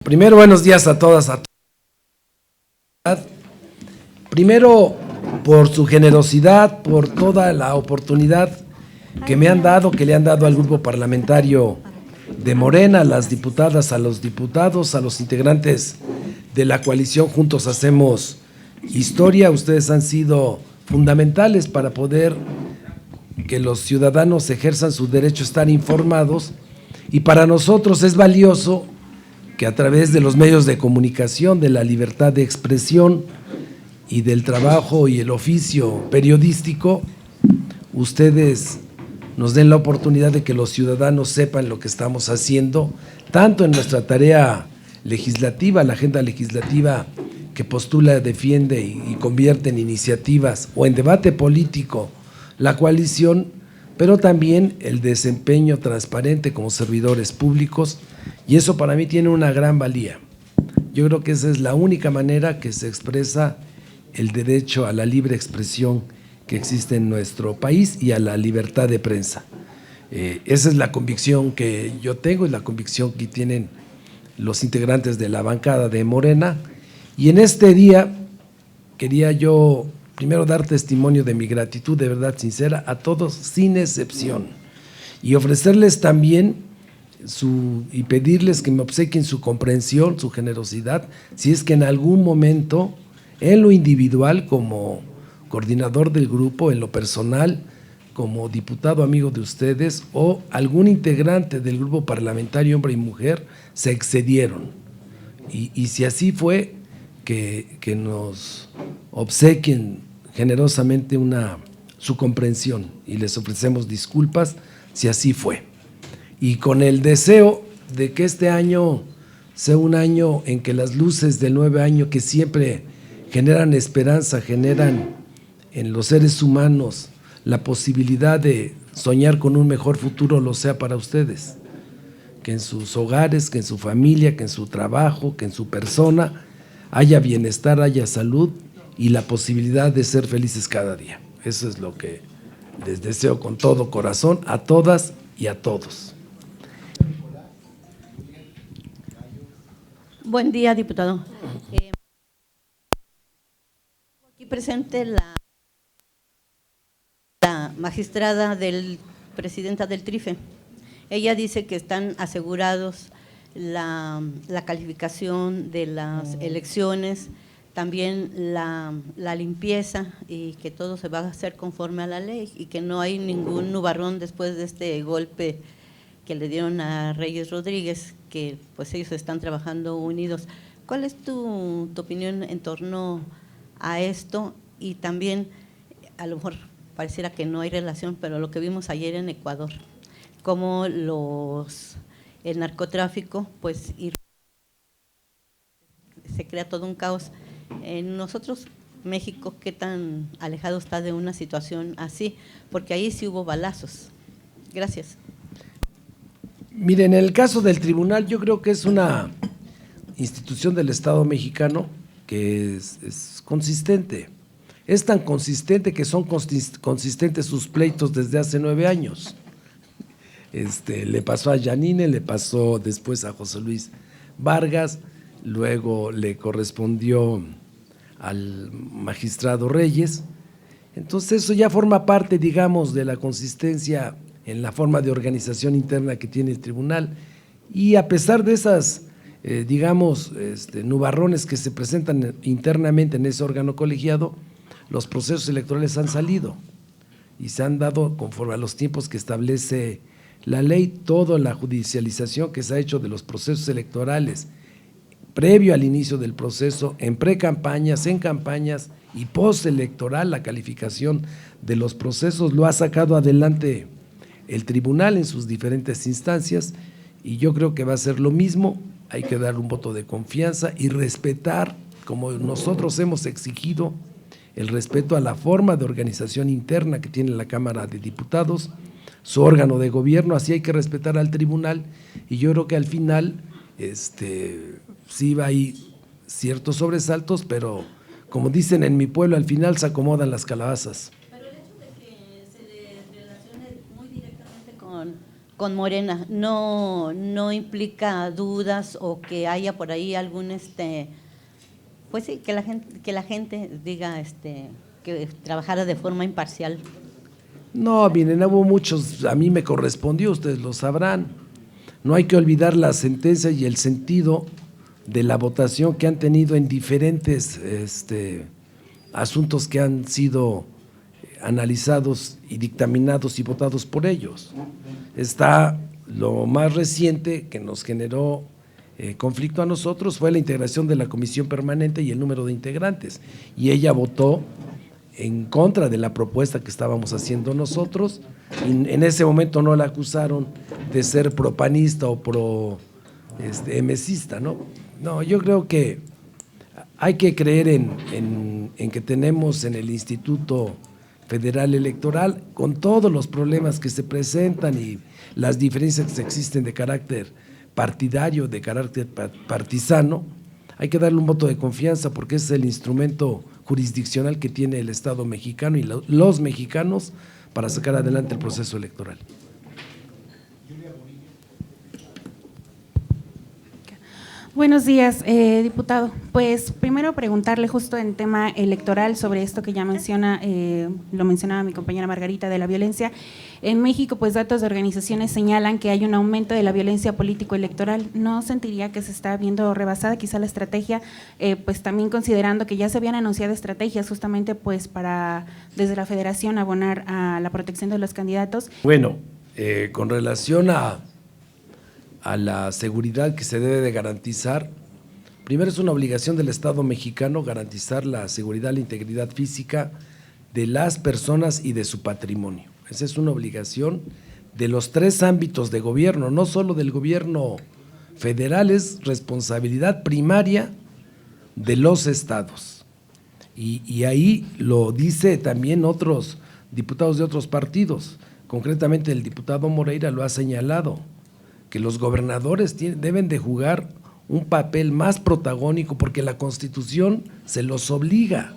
Primero, buenos días a todas, a todos. Primero, por su generosidad, por toda la oportunidad que me han dado, que le han dado al grupo parlamentario de Morena, a las diputadas, a los diputados, a los integrantes de la coalición Juntos Hacemos Historia. Ustedes han sido fundamentales para poder que los ciudadanos ejerzan su derecho a estar informados, y para nosotros es valioso que a través de los medios de comunicación, de la libertad de expresión y del trabajo y el oficio periodístico, ustedes nos den la oportunidad de que los ciudadanos sepan lo que estamos haciendo, tanto en nuestra tarea legislativa, la agenda legislativa que postula, defiende y convierte en iniciativas, o en debate político la coalición, pero también el desempeño transparente como servidores públicos, y eso para mí tiene una gran valía. Yo creo que esa es la única manera que se expresa el derecho a la libre expresión que existe en nuestro país y a la libertad de prensa. Esa es la convicción que yo tengo y la convicción que tienen los integrantes de la bancada de Morena. Y en este día quería yo primero dar testimonio de mi gratitud de verdad sincera a todos sin excepción, y ofrecerles también y pedirles que me obsequien su comprensión, su generosidad, si es que en algún momento, en lo individual como coordinador del grupo, en lo personal como diputado amigo de ustedes, o algún integrante del grupo parlamentario, hombre y mujer, se excedieron. Y si así fue, que nos obsequien generosamente su comprensión, y les ofrecemos disculpas si así fue. Y con el deseo de que este año sea un año en que las luces del nuevo año, que siempre generan esperanza, generan en los seres humanos la posibilidad de soñar con un mejor futuro, lo sea para ustedes, que en sus hogares, que en su familia, que en su trabajo, que en su persona haya bienestar, haya salud y la posibilidad de ser felices cada día. Eso es lo que les deseo con todo corazón a todas y a todos. Buen día, diputado. Aquí presente la magistrada presidenta del TRIFE. Ella dice que están asegurados la calificación de las elecciones, también la limpieza, y que todo se va a hacer conforme a la ley y que no hay ningún nubarrón después de este golpe que le dieron a Reyes Rodríguez, que pues ellos están trabajando unidos. ¿Cuál es tu opinión en torno a esto? Y también, a lo mejor pareciera que no hay relación, pero lo que vimos ayer en Ecuador, cómo el narcotráfico pues se crea todo un caos. En nosotros, México, ¿qué tan alejado está de una situación así? Porque ahí sí hubo balazos. Gracias. Miren, en el caso del tribunal, yo creo que es una institución del Estado mexicano que es consistente. Es tan consistente que son consistentes sus pleitos desde hace 9 años. Le pasó a Yanine, le pasó después a José Luis Vargas, luego le correspondió al magistrado Reyes. Entonces eso ya forma parte, digamos, de la consistencia en la forma de organización interna que tiene el tribunal, y a pesar de esas, nubarrones que se presentan internamente en ese órgano colegiado, los procesos electorales han salido y se han dado conforme a los tiempos que establece la ley. Toda la judicialización que se ha hecho de los procesos electorales previo al inicio del proceso, en precampañas, en campañas y postelectoral, la calificación de los procesos lo ha sacado adelante el tribunal en sus diferentes instancias, y yo creo que va a ser lo mismo. Hay que dar un voto de confianza y respetar, como nosotros hemos exigido, el respeto a la forma de organización interna que tiene la Cámara de Diputados, su órgano de gobierno. Así hay que respetar al tribunal, y yo creo que al final sí va a ir ciertos sobresaltos, pero como dicen en mi pueblo, al final se acomodan las calabazas. Pero el hecho de que se le relacione muy directamente con Morena. No implica dudas o que haya por ahí algún pues sí, que la gente diga que trabajara de forma imparcial. No, miren, hubo muchos, a mí me correspondió, ustedes lo sabrán. No hay que olvidar la sentencia y el sentido de la votación que han tenido en diferentes asuntos que han sido analizados y dictaminados y votados por ellos. Está lo más reciente que nos generó conflicto a nosotros, fue la integración de la comisión permanente y el número de integrantes, y ella votó en contra de la propuesta que estábamos haciendo nosotros, y en ese momento no la acusaron de ser propanista o emesista, ¿no? No, yo creo que hay que creer en que tenemos en el Instituto Federal Electoral, con todos los problemas que se presentan y las diferencias que existen de carácter partidario, de carácter partisano, hay que darle un voto de confianza porque es el instrumento jurisdiccional que tiene el Estado mexicano y los mexicanos para sacar adelante el proceso electoral. Buenos días, diputado. Pues primero preguntarle justo en tema electoral sobre esto que ya menciona, lo mencionaba mi compañera Margarita, de la violencia. En México, pues datos de organizaciones señalan que hay un aumento de la violencia político-electoral. ¿No sentiría que se está viendo rebasada quizá la estrategia, pues también considerando que ya se habían anunciado estrategias justamente pues para desde la Federación abonar a la protección de los candidatos? Bueno, con relación a la seguridad que se debe de garantizar, primero es una obligación del Estado mexicano garantizar la seguridad, la integridad física de las personas y de su patrimonio. Esa es una obligación de los tres ámbitos de gobierno, no solo del gobierno federal, es responsabilidad primaria de los estados. Y ahí lo dice también otros diputados de otros partidos, concretamente el diputado Moreira lo ha señalado, que los gobernadores deben de jugar un papel más protagónico porque la Constitución se los obliga.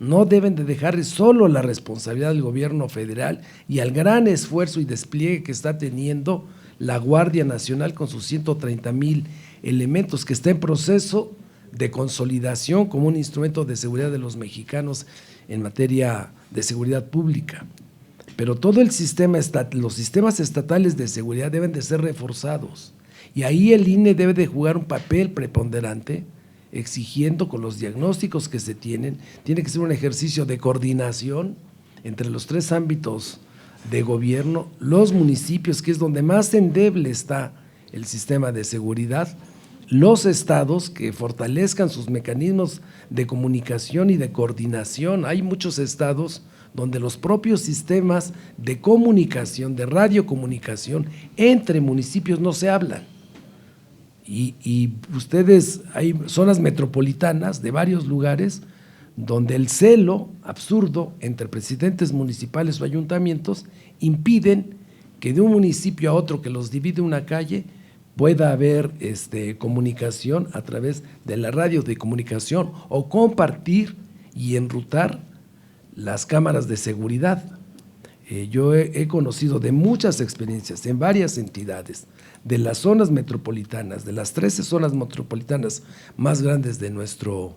No deben de dejar solo la responsabilidad del gobierno federal y al gran esfuerzo y despliegue que está teniendo la Guardia Nacional con sus 130,000 elementos, que está en proceso de consolidación como un instrumento de seguridad de los mexicanos en materia de seguridad pública. Pero todo el sistema, los sistemas estatales de seguridad deben de ser reforzados y ahí el INE debe de jugar un papel preponderante, exigiendo con los diagnósticos que se tienen, tiene que ser un ejercicio de coordinación entre los tres ámbitos de gobierno, los municipios, que es donde más endeble está el sistema de seguridad, los estados que fortalezcan sus mecanismos de comunicación y de coordinación. Hay muchos estados donde los propios sistemas de comunicación, de radiocomunicación entre municipios no se hablan. Y ustedes, hay zonas metropolitanas de varios lugares donde el celo absurdo entre presidentes municipales o ayuntamientos impiden que de un municipio a otro que los divide una calle pueda haber comunicación a través de la radio de comunicación o compartir y enrutar las cámaras de seguridad. Yo he conocido de muchas experiencias en varias entidades, de las zonas metropolitanas, de las 13 zonas metropolitanas más grandes de nuestro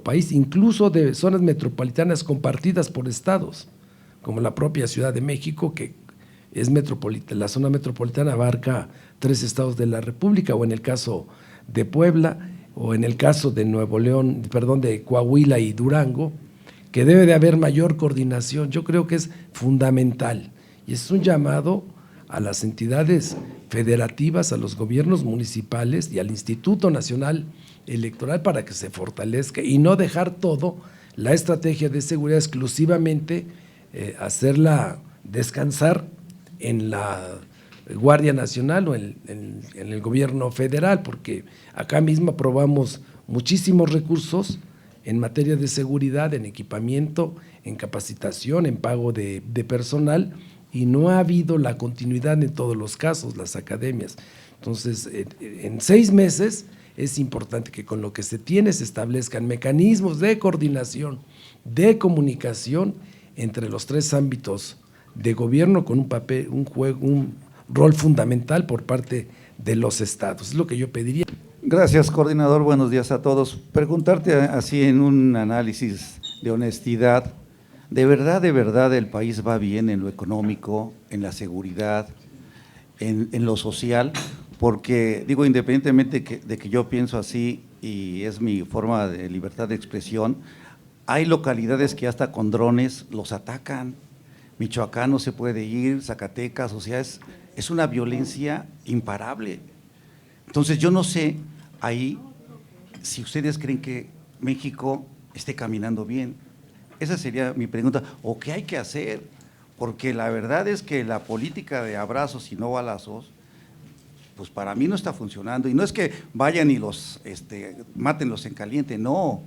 país, incluso de zonas metropolitanas compartidas por estados, como la propia Ciudad de México, que es metropolitana, la zona metropolitana abarca 3 estados de la República, o en el caso de Puebla, o en el caso de de Coahuila y Durango, que debe de haber mayor coordinación. Yo creo que es fundamental y es un llamado a las entidades federativas, a los gobiernos municipales y al Instituto Nacional Electoral para que se fortalezca y no dejar todo la estrategia de seguridad exclusivamente, hacerla descansar en la Guardia Nacional o en el gobierno federal, porque acá mismo aprobamos muchísimos recursos en materia de seguridad, en equipamiento, en capacitación, en pago de personal, y no ha habido la continuidad en todos los casos, las academias. Entonces, en 6 meses es importante que con lo que se tiene se establezcan mecanismos de coordinación, de comunicación entre los 3 ámbitos de gobierno con un rol fundamental por parte de los estados. Es lo que yo pediría. Gracias, coordinador. Buenos días a todos. Preguntarte así en un análisis de honestidad, ¿de verdad el país va bien en lo económico, en la seguridad, en lo social? Porque, digo, independientemente de que yo pienso así y es mi forma de libertad de expresión, hay localidades que hasta con drones los atacan. Michoacán no se puede ir, Zacatecas, o sea, es una violencia imparable. Entonces, yo no sé ahí si ustedes creen que México esté caminando bien. Esa sería mi pregunta. ¿O qué hay que hacer? Porque la verdad es que la política de abrazos y no balazos, pues para mí no está funcionando. Y no es que vayan y los mátenlos en caliente, no.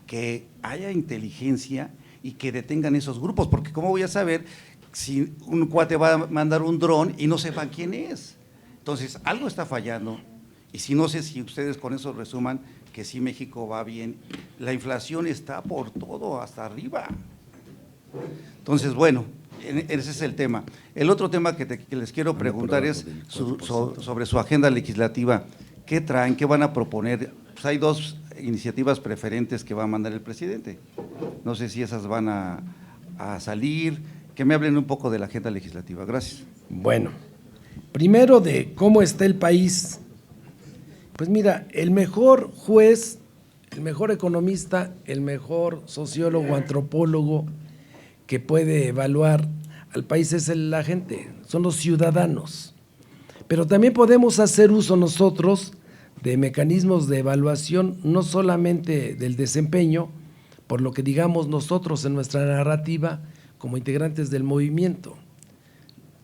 Que haya inteligencia y que detengan esos grupos, porque ¿cómo voy a saber si un cuate va a mandar un dron y no sepan quién es? Entonces, algo está fallando, y si no sé si ustedes con eso resuman que sí México va bien, la inflación está por todo, hasta arriba. Entonces, bueno, ese es el tema. El otro tema que les quiero preguntar es sobre su agenda legislativa. ¿Qué traen? ¿Qué van a proponer? Pues hay dos iniciativas preferentes que va a mandar el presidente. No sé si esas van a salir, que me hablen un poco de la agenda legislativa. Gracias. Bueno, primero de cómo está el país. Pues mira, el mejor juez, el mejor economista, el mejor sociólogo, antropólogo que puede evaluar al país es la gente, son los ciudadanos. Pero también podemos hacer uso nosotros de mecanismos de evaluación, no solamente del desempeño, por lo que digamos nosotros en nuestra narrativa como integrantes del movimiento.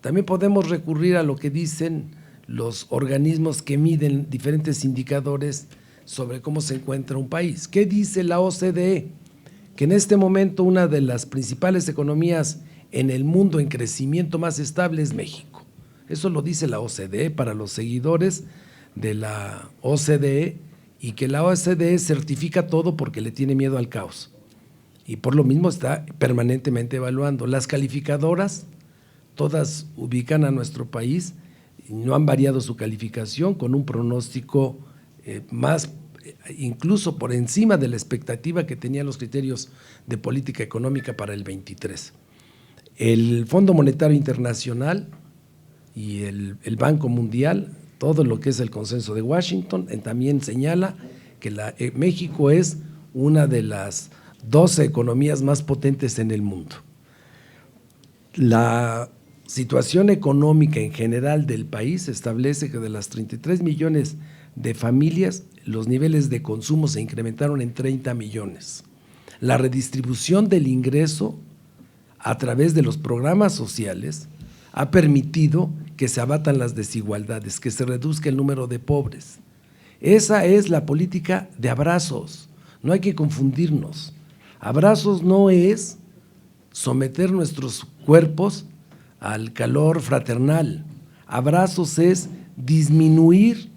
También podemos recurrir a lo que dicen los organismos que miden diferentes indicadores sobre cómo se encuentra un país. ¿Qué dice la OCDE? Que en este momento una de las principales economías en el mundo en crecimiento más estable es México. Eso lo dice la OCDE para los seguidores de la OCDE, y que la OCDE certifica todo porque le tiene miedo al caos. Y por lo mismo está permanentemente evaluando. Las calificadoras, todas ubican a nuestro país, y no han variado su calificación, con un pronóstico más, incluso por encima de la expectativa que tenían los criterios de política económica para el 23. El Fondo Monetario Internacional y el Banco Mundial, todo lo que es el consenso de Washington, también señala que México es una de las 12 economías más potentes en el mundo. La situación económica en general del país establece que de las 33 millones de familias, los niveles de consumo se incrementaron en 30 millones. La redistribución del ingreso a través de los programas sociales ha permitido que se abatan las desigualdades, que se reduzca el número de pobres. Esa es la política de abrazos, no hay que confundirnos. Abrazos no es someter nuestros cuerpos al calor fraternal. Abrazos es disminuir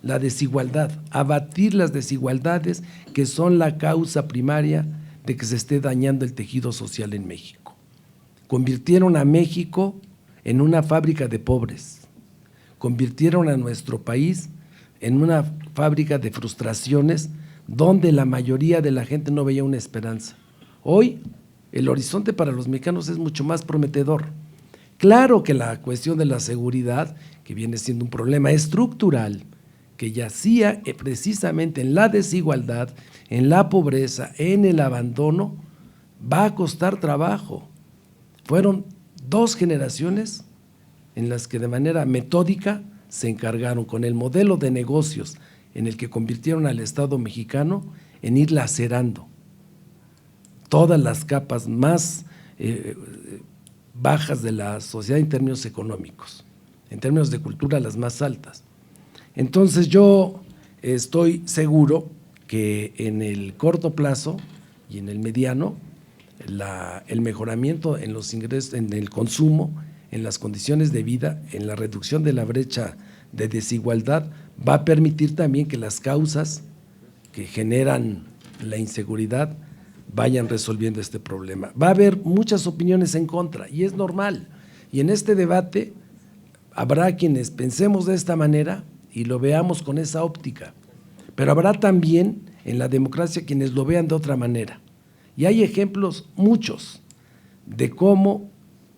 la desigualdad, abatir las desigualdades que son la causa primaria de que se esté dañando el tejido social en México. Convirtieron a México en una fábrica de pobres, convirtieron a nuestro país en una fábrica de frustraciones donde la mayoría de la gente no veía una esperanza. Hoy el horizonte para los mexicanos es mucho más prometedor. Claro que la cuestión de la seguridad, que viene siendo un problema estructural, que yacía precisamente en la desigualdad, en la pobreza, en el abandono, va a costar trabajo. Fueron 2 generaciones en las que de manera metódica se encargaron con el modelo de negocios en el que convirtieron al Estado mexicano en ir lacerando todas las capas más bajas de la sociedad en términos económicos, en términos de cultura las más altas. Entonces yo estoy seguro que en el corto plazo y en el mediano el mejoramiento en los ingresos, en el consumo, en las condiciones de vida, en la reducción de la brecha de desigualdad, va a permitir también que las causas que generan la inseguridad vayan resolviendo este problema. Va a haber muchas opiniones en contra y es normal. Y en este debate habrá quienes pensemos de esta manera y lo veamos con esa óptica, pero habrá también en la democracia quienes lo vean de otra manera. Y hay ejemplos muchos de cómo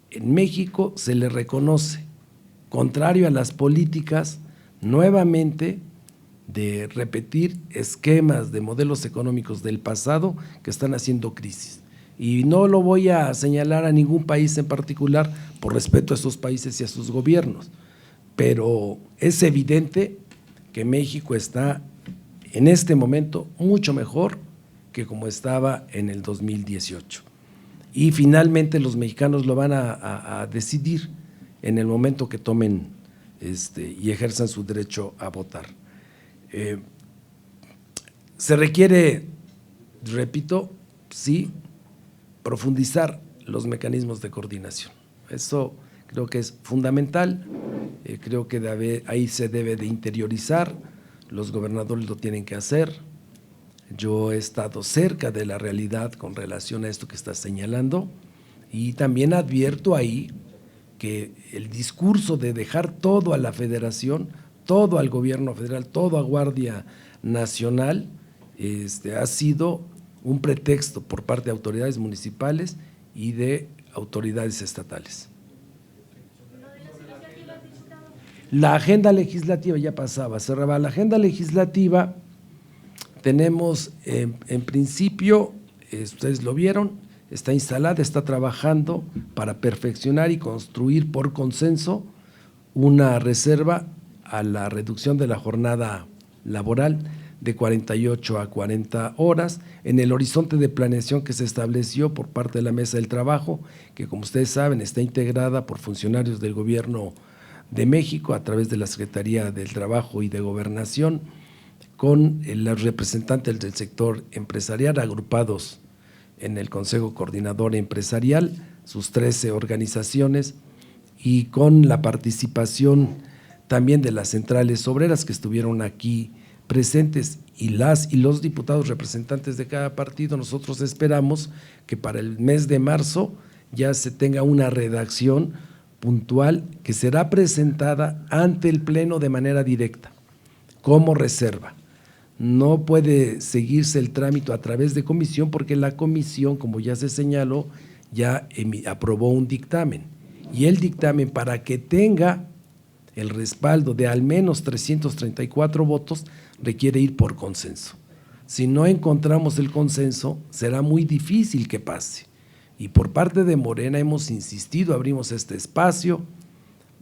en México se le reconoce, contrario a las políticas, nuevamente de repetir esquemas de modelos económicos del pasado que están haciendo crisis. Y no lo voy a señalar a ningún país en particular por respeto a esos países y a sus gobiernos, pero es evidente que México está en este momento mucho mejor que como estaba en el 2018. Y finalmente los mexicanos lo van a decidir en el momento que tomen y ejerzan su derecho a votar. Se requiere, repito, sí, profundizar los mecanismos de coordinación. Eso creo que es fundamental, creo que ahí se debe de interiorizar, los gobernadores lo tienen que hacer. Yo he estado cerca de la realidad con relación a esto que estás señalando y también advierto ahí que el discurso de dejar todo a la federación, todo al gobierno federal, todo a Guardia Nacional, ha sido un pretexto por parte de autoridades municipales y de autoridades estatales. La agenda legislativa ya pasaba, cerraba la agenda legislativa. Tenemos en principio, ustedes lo vieron, está instalada, está trabajando para perfeccionar y construir por consenso una reserva a la reducción de la jornada laboral de 48 a 40 horas en el horizonte de planeación que se estableció por parte de la Mesa del Trabajo, que como ustedes saben está integrada por funcionarios del Gobierno de México a través de la Secretaría del Trabajo y de Gobernación, con los representantes del sector empresarial agrupados en el Consejo Coordinador Empresarial, sus 13 organizaciones, y con la participación también de las centrales obreras que estuvieron aquí presentes y los diputados representantes de cada partido. Nosotros esperamos que para el mes de marzo ya se tenga una redacción puntual que será presentada ante el Pleno de manera directa, como reserva. No puede seguirse el trámite a través de comisión porque la comisión, como ya se señaló, ya aprobó un dictamen y el dictamen, para que tenga el respaldo de al menos 334 votos, requiere ir por consenso. Si no encontramos el consenso, será muy difícil que pase. Y por parte de Morena hemos insistido, abrimos este espacio,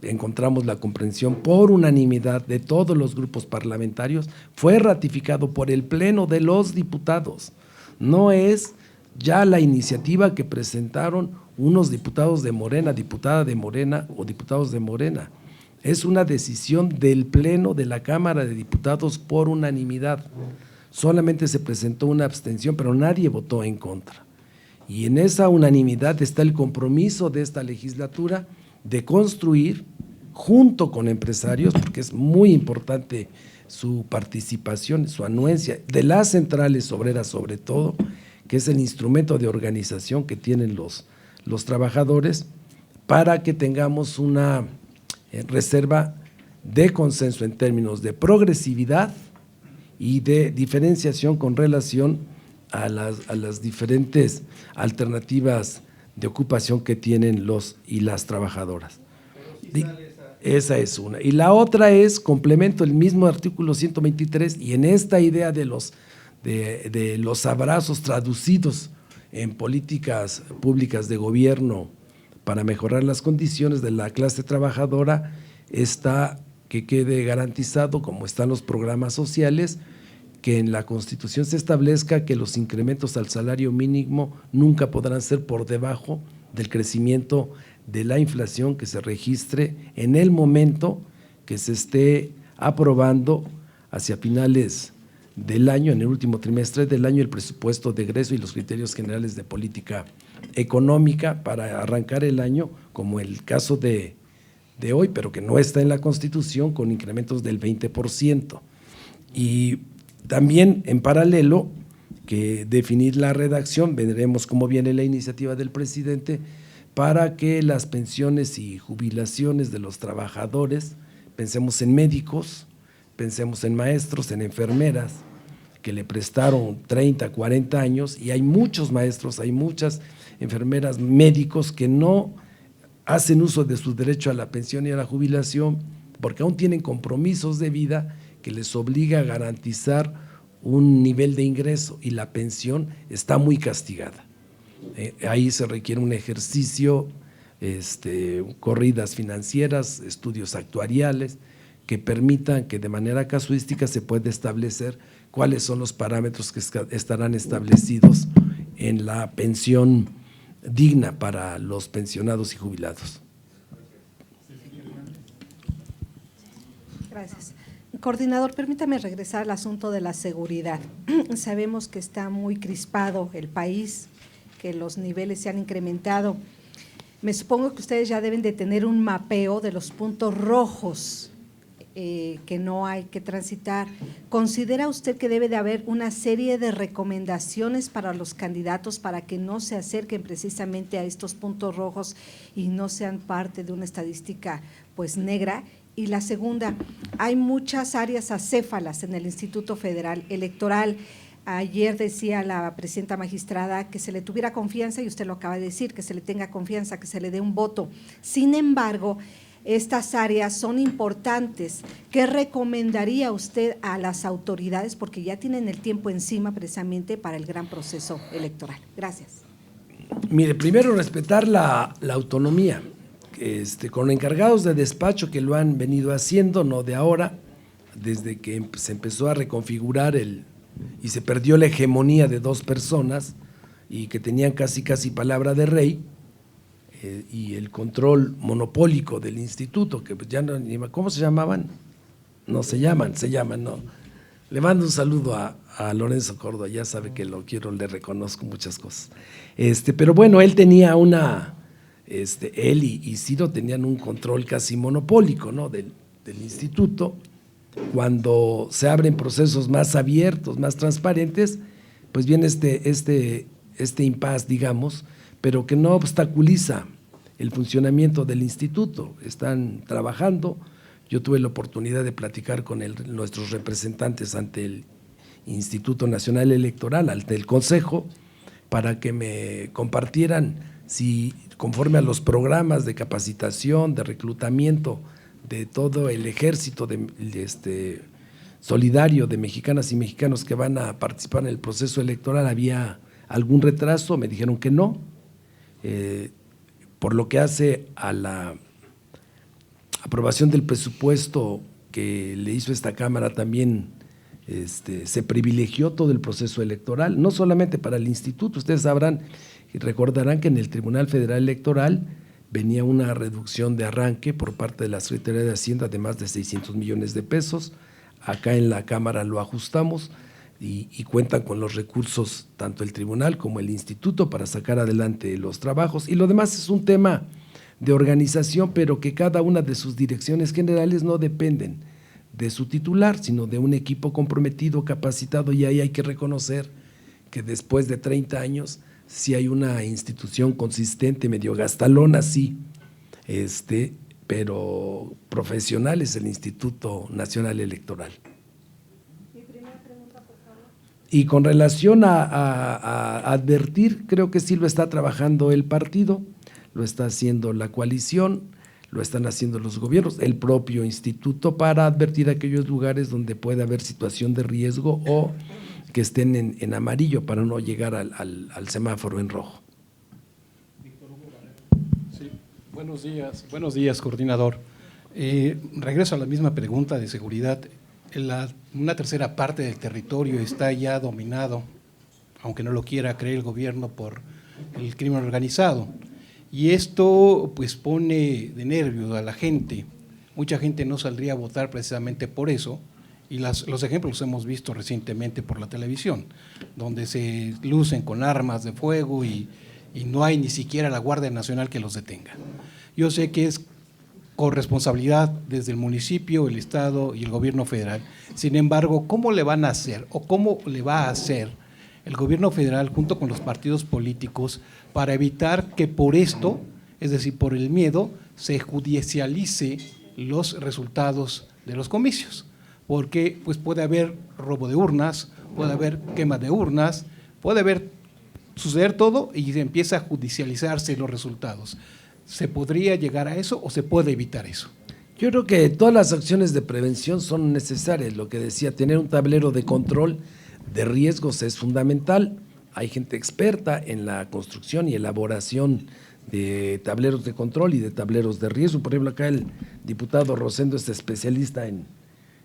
encontramos la comprensión por unanimidad de todos los grupos parlamentarios, fue ratificado por el Pleno de los Diputados. No es ya la iniciativa que presentaron unos diputados de Morena, diputada de Morena o diputados de Morena. Es una decisión del Pleno de la Cámara de Diputados por unanimidad. Solamente se presentó una abstención, pero nadie votó en contra. Y en esa unanimidad está el compromiso de esta legislatura de construir, junto con empresarios, porque es muy importante su participación, su anuencia, de las centrales obreras sobre todo, que es el instrumento de organización que tienen los trabajadores, para que tengamos una reserva de consenso en términos de progresividad y de diferenciación con relación a las diferentes alternativas de ocupación que tienen los y las trabajadoras. Esa es una. Y la otra es, complemento el mismo artículo 123, y en esta idea de los abrazos traducidos en políticas públicas de gobierno para mejorar las condiciones de la clase trabajadora, está que quede garantizado, como están los programas sociales, que en la Constitución se establezca que los incrementos al salario mínimo nunca podrán ser por debajo del crecimiento de la inflación que se registre en el momento que se esté aprobando hacia finales del año, en el último trimestre del año, el presupuesto de egreso y los criterios generales de política económica para arrancar el año, como el caso de hoy, pero que no está en la Constitución, con incrementos del 20%. Y también en paralelo, que definir la redacción, veremos cómo viene la iniciativa del presidente, para que las pensiones y jubilaciones de los trabajadores, pensemos en médicos, pensemos en maestros, en enfermeras, que le prestaron 30, 40 años, y hay muchos maestros, hay muchas enfermeras, médicos que no hacen uso de su derecho a la pensión y a la jubilación porque aún tienen compromisos de vida que les obliga a garantizar un nivel de ingreso, y la pensión está muy castigada. Ahí se requiere un ejercicio, corridas financieras, estudios actuariales, que permitan que de manera casuística se pueda establecer cuáles son los parámetros que estarán establecidos en la pensión digna para los pensionados y jubilados. Gracias. Coordinador, permítame regresar al asunto de la seguridad. Sabemos que está muy crispado el país, que los niveles se han incrementado. Me supongo que ustedes ya deben de tener un mapeo de los puntos rojos que no hay que transitar. ¿Considera usted que debe de haber una serie de recomendaciones para los candidatos para que no se acerquen precisamente a estos puntos rojos y no sean parte de una estadística pues negra? Y la segunda, hay muchas áreas acéfalas en el Instituto Federal Electoral. Ayer decía la presidenta magistrada que se le tuviera confianza, y usted lo acaba de decir, que se le tenga confianza, que se le dé un voto. Sin embargo, estas áreas son importantes. ¿Qué recomendaría usted a las autoridades? Porque ya tienen el tiempo encima precisamente para el gran proceso electoral. Gracias. Mire, primero respetar la autonomía, con encargados de despacho que lo han venido haciendo, no de ahora, desde que se empezó a reconfigurar y se perdió la hegemonía de dos personas y que tenían casi palabra de rey, y el control monopólico del instituto, que ya no, ¿cómo se llamaban? No, se llaman, no. Le mando un saludo a Lorenzo Córdoba, ya sabe que lo quiero, le reconozco muchas cosas. Pero bueno, él tenía él y Ciro tenían un control casi monopólico, ¿no?, del instituto. Cuando se abren procesos más abiertos, más transparentes, pues viene este impasse, digamos, pero que no obstaculiza el funcionamiento del instituto. Están trabajando. Yo tuve la oportunidad de platicar con nuestros representantes ante el Instituto Nacional Electoral, ante el Consejo, para que me compartieran si, conforme a los programas de capacitación, de reclutamiento de todo el ejército solidario de mexicanas y mexicanos que van a participar en el proceso electoral, había algún retraso. Me dijeron que no. Por lo que hace a la aprobación del presupuesto que le hizo esta Cámara, también se privilegió todo el proceso electoral, no solamente para el instituto. Ustedes sabrán y recordarán que en el Tribunal Federal Electoral venía una reducción de arranque por parte de la Secretaría de Hacienda de más de 600 millones de pesos. Acá en la Cámara lo ajustamos y cuentan con los recursos tanto el tribunal como el instituto para sacar adelante los trabajos, y lo demás es un tema de organización, pero que cada una de sus direcciones generales no dependen de su titular, sino de un equipo comprometido, capacitado, y ahí hay que reconocer que después de 30 años sí hay una institución consistente, medio gastalona, sí, pero profesional es el Instituto Nacional Electoral. Y con relación a advertir, creo que sí lo está trabajando el partido, lo está haciendo la coalición, lo están haciendo los gobiernos, el propio instituto, para advertir a aquellos lugares donde puede haber situación de riesgo o que estén en amarillo para no llegar al semáforo en rojo. Sí, buenos días, coordinador. Regreso a la misma pregunta de seguridad. Una tercera parte del territorio está ya dominado, aunque no lo quiera creer el gobierno, por el crimen organizado. Y esto pues pone de nervio a la gente. Mucha gente no saldría a votar precisamente por eso, y los ejemplos los hemos visto recientemente por la televisión, donde se lucen con armas de fuego y no hay ni siquiera la Guardia Nacional que los detenga. Yo sé que es corresponsabilidad desde el municipio, el estado y el gobierno federal. Sin embargo, ¿cómo le van a hacer o cómo le va a hacer el gobierno federal junto con los partidos políticos para evitar que por esto es decir, por el miedo, se judicialice los resultados de los comicios, porque pues puede haber robo de urnas, puede haber quema de urnas, puede suceder todo y se empieza a judicializarse los resultados. ¿Se podría llegar a eso o se puede evitar eso? Yo creo que todas las acciones de prevención son necesarias. Lo que decía, tener un tablero de control de riesgos es fundamental. Hay gente experta en la construcción y elaboración de tableros de control y de tableros de riesgo. Por ejemplo, acá el diputado Rosendo es especialista en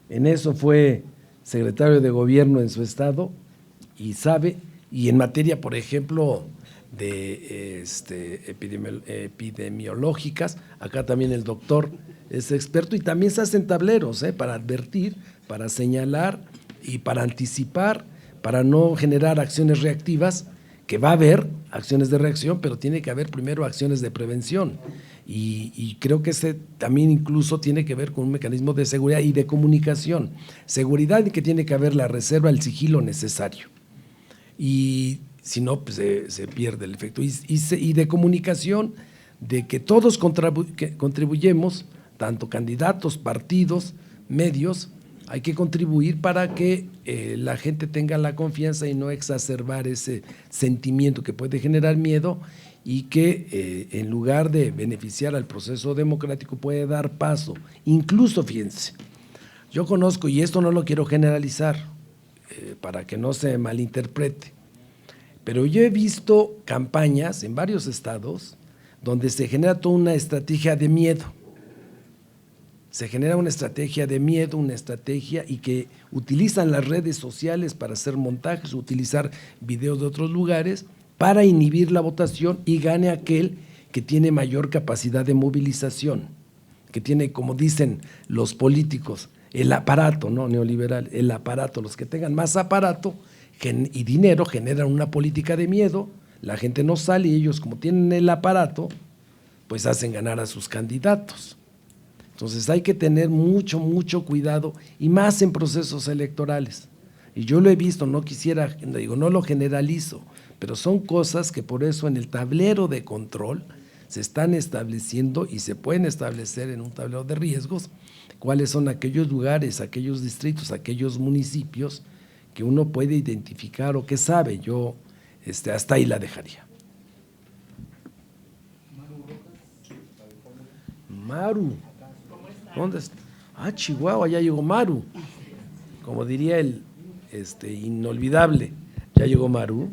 eso, fue secretario de gobierno en su estado y sabe, y en materia, por ejemplo, de epidemiológicas, acá también el doctor es experto y también se hacen tableros para advertir, para señalar y para anticipar, para no generar acciones reactivas, que va a haber acciones de reacción, pero tiene que haber primero acciones de prevención. Y creo que ese también incluso tiene que ver con un mecanismo de seguridad y de comunicación. Seguridad y que tiene que haber la reserva, el sigilo necesario. Y si no, pues se pierde el efecto. Y de comunicación, de que todos contribuyemos, tanto candidatos, partidos, medios, hay que contribuir para que la gente tenga la confianza y no exacerbar ese sentimiento que puede generar miedo y que en lugar de beneficiar al proceso democrático puede dar paso. Incluso, fíjense, yo conozco, y esto no lo quiero generalizar para que no se malinterprete, pero yo he visto campañas en varios estados donde se genera toda una estrategia de miedo. Se genera una estrategia de miedo, una estrategia y que utilizan las redes sociales para hacer montajes, utilizar videos de otros lugares para inhibir la votación y gane aquel que tiene mayor capacidad de movilización, que tiene, como dicen los políticos, el aparato, ¿no? Neoliberal, el aparato. Los que tengan más aparato y dinero generan una política de miedo, la gente no sale y ellos, como tienen el aparato, pues hacen ganar a sus candidatos. Entonces hay que tener mucho, mucho cuidado y más en procesos electorales. Y yo lo he visto, no lo generalizo, pero son cosas que por eso en el tablero de control se están estableciendo y se pueden establecer en un tablero de riesgos cuáles son aquellos lugares, aquellos distritos, aquellos municipios que uno puede identificar o que sabe. Yo hasta ahí la dejaría. Maru. ¿Dónde está? Chihuahua, ya llegó Maru. Como diría el inolvidable, ya llegó Maru.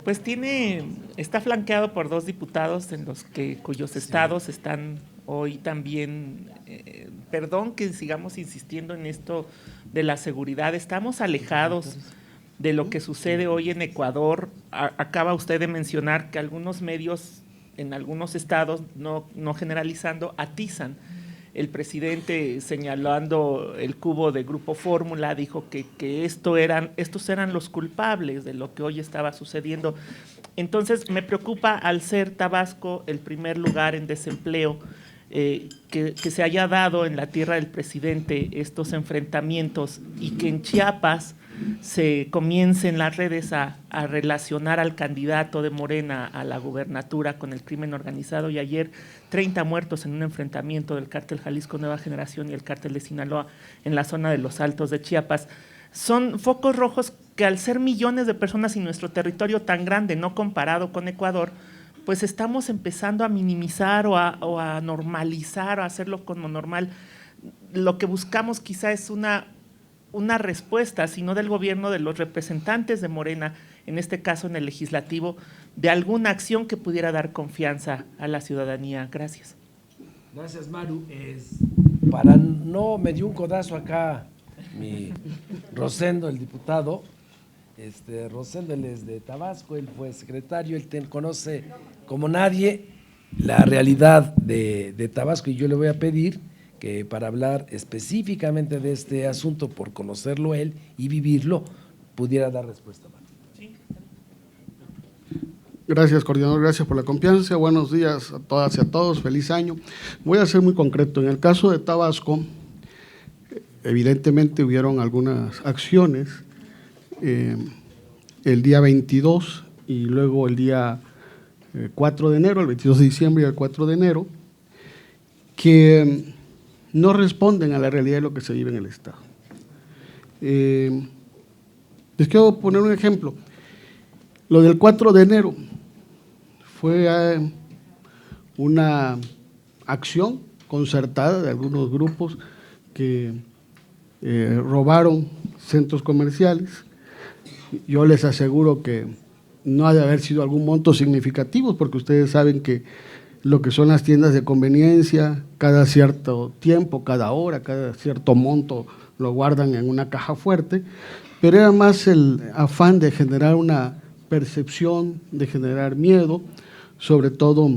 Pues está flanqueado por 2 diputados cuyos estados están hoy también, perdón que sigamos insistiendo en esto de la seguridad, estamos alejados de lo que sucede hoy en Ecuador. Acaba usted de mencionar que algunos medios en algunos estados, no generalizando, atizan. El presidente, señalando el cubo de Grupo Fórmula, dijo que estos eran los culpables de lo que hoy estaba sucediendo. Entonces, me preocupa, al ser Tabasco el primer lugar en desempleo, que se haya dado en la tierra del presidente estos enfrentamientos y que en Chiapas se comiencen las redes a relacionar al candidato de Morena a la gubernatura con el crimen organizado, y ayer 30 muertos en un enfrentamiento del cártel Jalisco Nueva Generación y el cártel de Sinaloa en la zona de los Altos de Chiapas. Son focos rojos que, al ser millones de personas y nuestro territorio tan grande, no comparado con Ecuador, pues estamos empezando a minimizar o a normalizar o a hacerlo como normal. Lo que buscamos quizá es una respuesta, sino del gobierno, de los representantes de Morena, en este caso en el legislativo, de alguna acción que pudiera dar confianza a la ciudadanía. Gracias. Gracias, Maru. Me dio un codazo acá mi Rosendo, el diputado. Rosendo, él es de Tabasco, él fue secretario, él conoce como nadie la realidad de Tabasco, y yo le voy a pedir que para hablar específicamente de este asunto, por conocerlo él y vivirlo, pudiera dar respuesta. Sí. Gracias, coordinador, gracias por la confianza. Buenos días a todas y a todos, feliz año. Voy a ser muy concreto. En el caso de Tabasco, evidentemente hubieron algunas acciones el día 22 y luego el día 4 de enero, el 22 de diciembre y el 4 de enero, que no responden a la realidad de lo que se vive en el Estado. Les quiero poner un ejemplo. Lo del 4 de enero fue una acción concertada de algunos grupos que robaron centros comerciales. Yo les aseguro que no ha de haber sido algún monto significativo, porque ustedes saben que lo que son las tiendas de conveniencia, cada cierto tiempo, cada hora, cada cierto monto lo guardan en una caja fuerte, pero era más el afán de generar una percepción, de generar miedo, sobre todo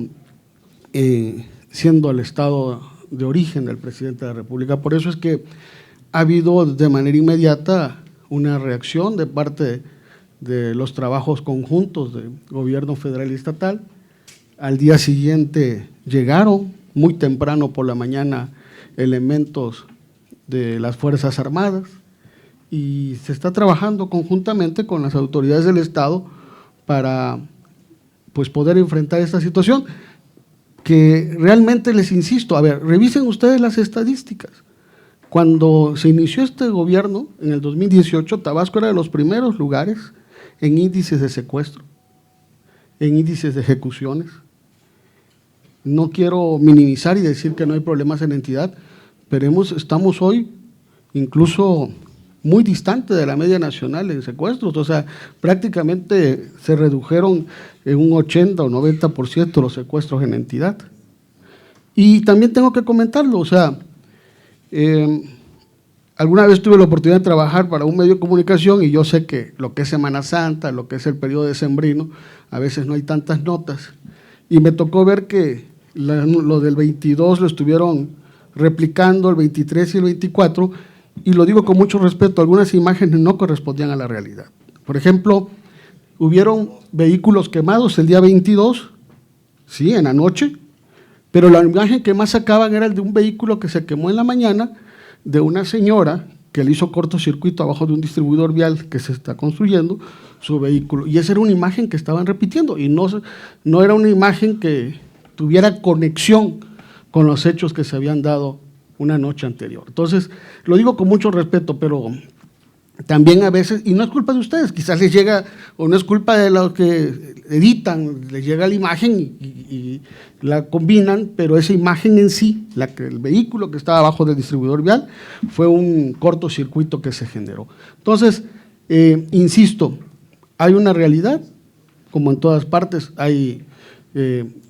siendo el estado de origen del presidente de la República. Por eso es que ha habido de manera inmediata una reacción de parte de los trabajos conjuntos del gobierno federal y estatal. Al día siguiente llegaron muy temprano por la mañana elementos de las Fuerzas Armadas y se está trabajando conjuntamente con las autoridades del Estado para pues, poder enfrentar esta situación, que realmente les insisto, a ver, revisen ustedes las estadísticas. Cuando se inició este gobierno, en el 2018, Tabasco era de los primeros lugares en índices de secuestro, en índices de ejecuciones. No quiero minimizar y decir que no hay problemas en la entidad, pero estamos hoy incluso muy distante de la media nacional en secuestros, o sea, prácticamente se redujeron en un 80 o 90% los secuestros en la entidad. Y también tengo que comentarlo, o sea, alguna vez tuve la oportunidad de trabajar para un medio de comunicación y yo sé que lo que es Semana Santa, lo que es el periodo decembrino, a veces no hay tantas notas, y me tocó ver que lo del 22 lo estuvieron replicando, el 23 y el 24, y lo digo con mucho respeto, algunas imágenes no correspondían a la realidad. Por ejemplo, hubieron vehículos quemados el día 22, sí, en la noche, pero la imagen que más sacaban era el de un vehículo que se quemó en la mañana, de una señora que le hizo cortocircuito abajo de un distribuidor vial que se está construyendo, su vehículo. Y esa era una imagen que estaban repitiendo, y no era una imagen que tuviera conexión con los hechos que se habían dado una noche anterior. Entonces, lo digo con mucho respeto, pero también a veces, y no es culpa de ustedes, quizás les llega, o no es culpa de los que editan, les llega la imagen y la combinan, pero esa imagen en sí, el vehículo que estaba abajo del distribuidor vial, fue un cortocircuito que se generó. Entonces, insisto, hay una realidad, como en todas partes, hay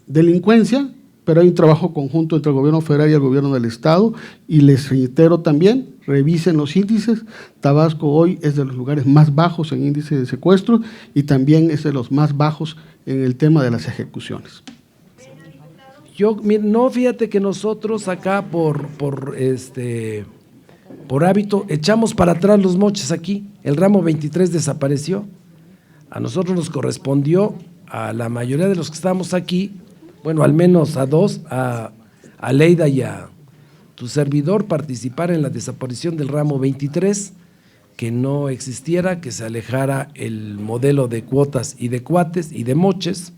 delincuencia, pero hay un trabajo conjunto entre el gobierno federal y el gobierno del estado, y les reitero también, revisen los índices. Tabasco hoy es de los lugares más bajos en índice de secuestro y también es de los más bajos en el tema de las ejecuciones. No, fíjate que nosotros acá por hábito echamos para atrás los moches aquí. El ramo 23 desapareció. A nosotros nos correspondió, a la mayoría de los que estamos aquí, bueno, al menos a dos, a Leida y a tu servidor, participar en la desaparición del ramo 23, que no existiera, que se alejara el modelo de cuotas y de cuates y de moches.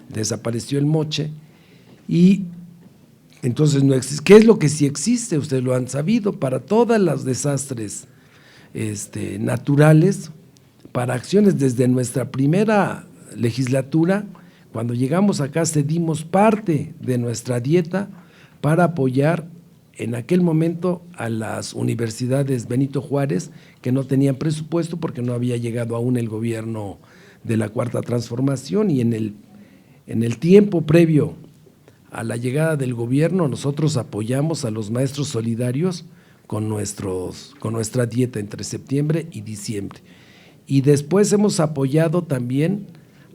Desapareció el moche y entonces no existe. ¿Qué es lo que sí existe? Ustedes lo han sabido, para todos los desastres naturales, para acciones desde nuestra primera legislatura. Cuando llegamos acá cedimos parte de nuestra dieta para apoyar en aquel momento a las universidades Benito Juárez, que no tenían presupuesto porque no había llegado aún el gobierno de la Cuarta Transformación, y en el tiempo previo a la llegada del gobierno nosotros apoyamos a los maestros solidarios con nuestra dieta entre septiembre y diciembre. Y después hemos apoyado también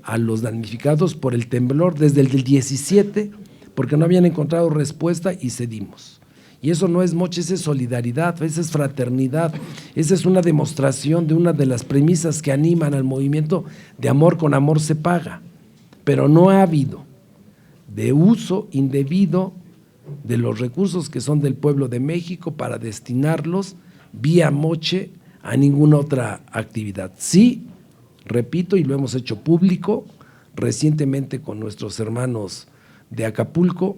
a los damnificados por el temblor desde el del 17, porque no habían encontrado respuesta y cedimos. Y eso no es moche, esa es solidaridad, esa es fraternidad, esa es una demostración de una de las premisas que animan al movimiento de amor con amor se paga. Pero no ha habido de uso indebido de los recursos que son del pueblo de México para destinarlos vía moche a ninguna otra actividad. Sí, repito, y lo hemos hecho público, recientemente con nuestros hermanos de Acapulco,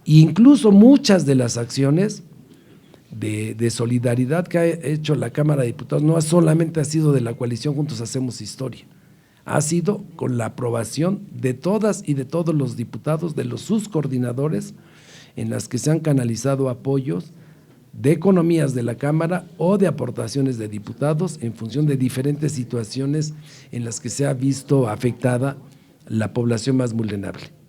e incluso muchas de las acciones de solidaridad que ha hecho la Cámara de Diputados no solamente ha sido de la coalición Juntos Hacemos Historia, ha sido con la aprobación de todas y de todos los diputados, de sus coordinadores, en las que se han canalizado apoyos de economías de la Cámara o de aportaciones de diputados en función de diferentes situaciones en las que se ha visto afectada la población más vulnerable.